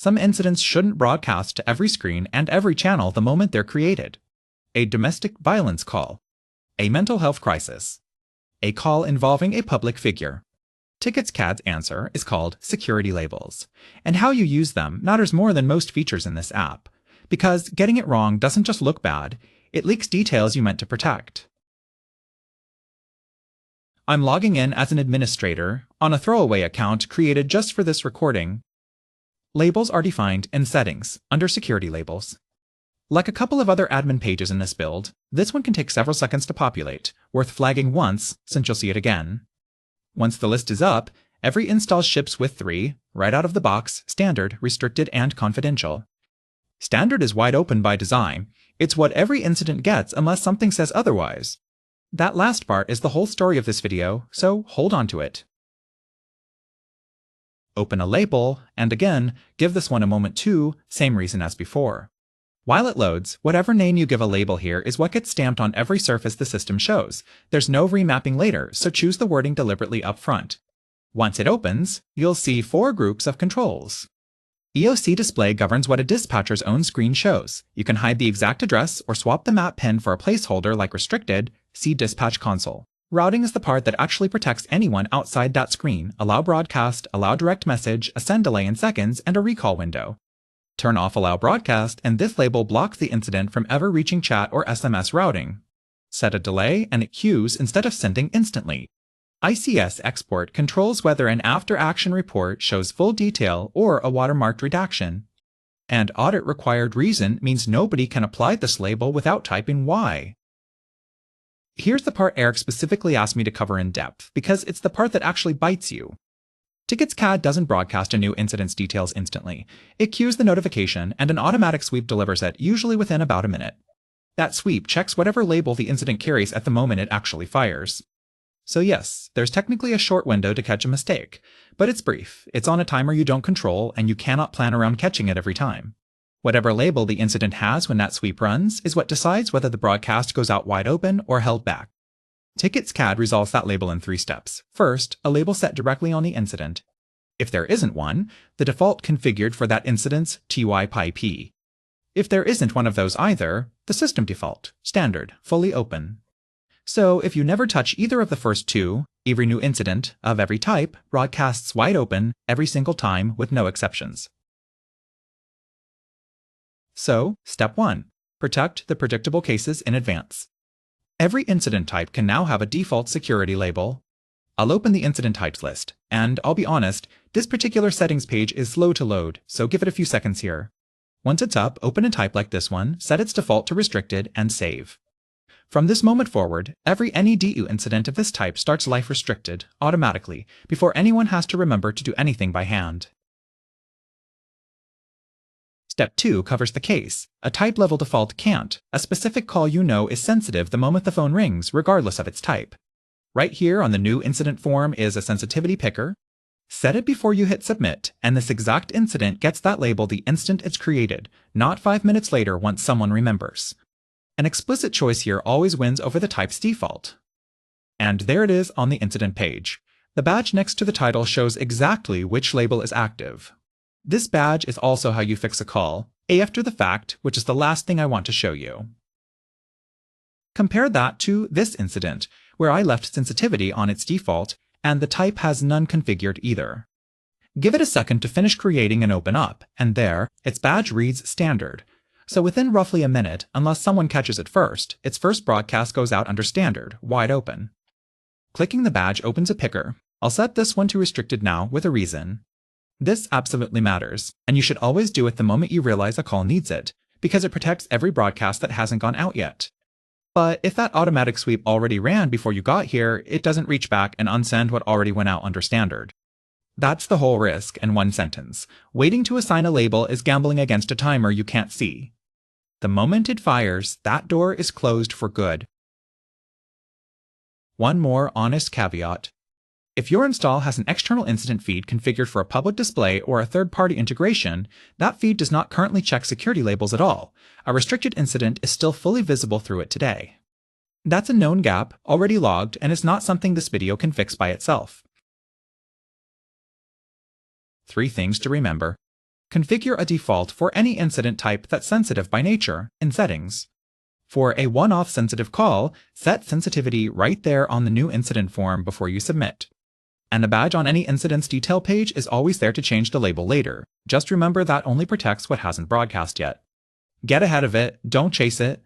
Some incidents shouldn't broadcast to every screen and every channel the moment they're created. A domestic violence call. A mental health crisis. A call involving a public figure. TicketsCAD's answer is called security labels, and how you use them matters more than most features in this app, because getting it wrong doesn't just look bad, it leaks details you meant to protect. I'm logging in as an administrator on a throwaway account created just for this recording. Labels are defined in Settings, under Security Labels. Like a couple of other admin pages in this build, this one can take several seconds to populate, worth flagging once since you'll see it again. Once the list is up, every install ships with 3, right out of the box, Standard, Restricted, and Confidential. Standard is wide open by design. It's what every incident gets unless something says otherwise. That last part is the whole story of this video, so hold on to it. Open a label, and again, give this one a moment too, same reason as before. While it loads, whatever name you give a label here is what gets stamped on every surface the system shows. There's no remapping later, so choose the wording deliberately up front. Once it opens, you'll see 4 groups of controls. EOC display governs what a dispatcher's own screen shows. You can hide the exact address or swap the map pin for a placeholder like restricted, see dispatch console. Routing is the part that actually protects anyone outside that screen. Allow broadcast, allow direct message, a send delay in seconds, and a recall window. Turn off allow broadcast, and this label blocks the incident from ever reaching chat or SMS routing. Set a delay, and it queues instead of sending instantly. ICS export controls whether an after-action report shows full detail or a watermarked redaction. And audit required reason means nobody can apply this label without typing why. Here's the part Eric specifically asked me to cover in depth, because it's the part that actually bites you. TicketsCAD doesn't broadcast a new incident's details instantly. It queues the notification, and an automatic sweep delivers it, usually within about a minute. That sweep checks whatever label the incident carries at the moment it actually fires. So yes, there's technically a short window to catch a mistake, but it's brief, it's on a timer you don't control, and you cannot plan around catching it every time. Whatever label the incident has when that sweep runs is what decides whether the broadcast goes out wide open or held back. TicketsCAD resolves that label in 3 steps. First, a label set directly on the incident. If there isn't one, the default configured for that incident's TYPP. If there isn't one of those either, the system default, standard, fully open. So if you never touch either of the first 2, every new incident, of every type, broadcasts wide open every single time with no exceptions. So, step 1. Protect the predictable cases in advance. Every incident type can now have a default security label. I'll open the incident types list, and I'll be honest, this particular settings page is slow to load, so give it a few seconds here. Once it's up, open a type like this one, set its default to restricted, and save. From this moment forward, every NEDU incident of this type starts life restricted, automatically, before anyone has to remember to do anything by hand. Step 2 covers the case. A type-level default can't. A specific call you know is sensitive the moment the phone rings, regardless of its type. Right here on the new incident form is a sensitivity picker. Set it before you hit submit, and this exact incident gets that label the instant it's created, not 5 minutes later once someone remembers. An explicit choice here always wins over the type's default. And there it is on the incident page. The badge next to the title shows exactly which label is active. This badge is also how you fix a call, after the fact, which is the last thing I want to show you. Compare that to this incident, where I left sensitivity on its default, and the type has none configured either. Give it a second to finish creating and open up, and there, its badge reads standard. So within roughly a minute, unless someone catches it first, its first broadcast goes out under standard, wide open. Clicking the badge opens a picker. I'll set this one to restricted now with a reason. This absolutely matters, and you should always do it the moment you realize a call needs it, because it protects every broadcast that hasn't gone out yet. But if that automatic sweep already ran before you got here, it doesn't reach back and unsend what already went out under standard. That's the whole risk in one sentence. Waiting to assign a label is gambling against a timer you can't see. The moment it fires, that door is closed for good. One more honest caveat. If your install has an external incident feed configured for a public display or a third-party integration, that feed does not currently check security labels at all. A restricted incident is still fully visible through it today. That's a known gap, already logged, and is not something this video can fix by itself. 3 things to remember. Configure a default for any incident type that's sensitive by nature in Settings. For a one-off sensitive call, set sensitivity right there on the new incident form before you submit. And a badge on any incident's detail page is always there to change the label later. Just remember that only protects what hasn't broadcast yet. Get ahead of it, don't chase it,